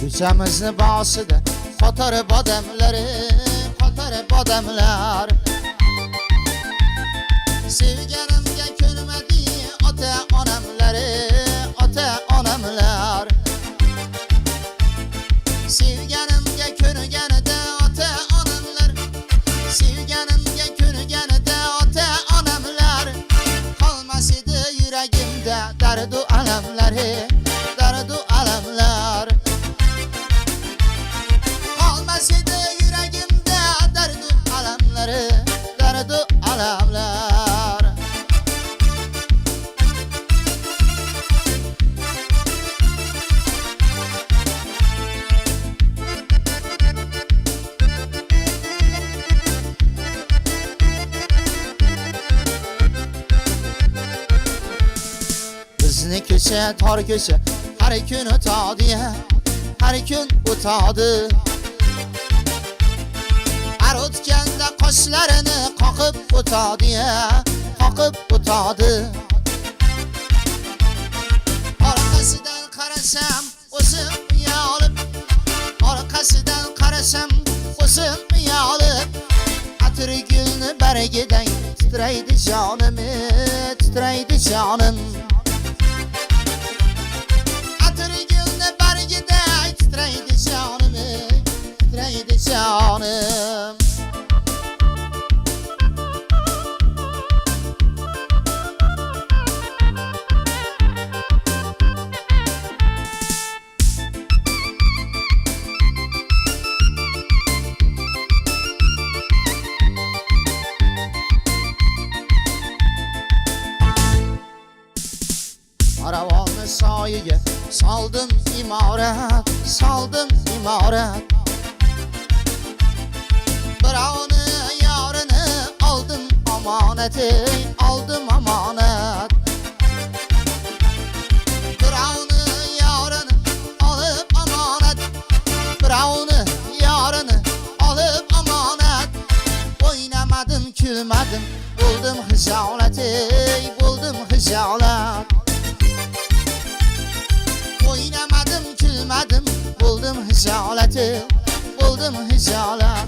Ko'chamizni boshida qotarib odamlari, qotarib odamlar. Sevganimga ko'nmadi ota onamlari, ota onamlar. Sevganimga ko'nganida ota onamlar, sevganimga ko'nganida ota onamlar. Qolmas edi yuragimda dardu alamlari, dardu alamlar. Qolmas edi yuragimda dardu alamlari, dardu alamlar. Bizni ko'cha tor ko'cha har kun o'tadi, har kun o'tadi. Har o'tganda qoshlarini qoqib o'tadi, qoqib o'tadi. Orqasidan qarasam o'zim uyalib, orqasidan qarasam o'zim uyalib. Atirgulni baragidan titraydi jonim, titraydi jonim. Atirgulni baragidan titraydi jonim, titraydi jonim. Aravonni soyiga soldim imorat, soldim imorat. Birovni yorini oldim omonat, oldim omonat. Birovni yorini olib omonat, birovni yorini olib omonat. O'ynamadim, kulmadim, bo'ldim hijolat, bo'ldim hijolat. O'ynamadim, kulmadim, bo'ldim hijolat, bo'ldim hijolat.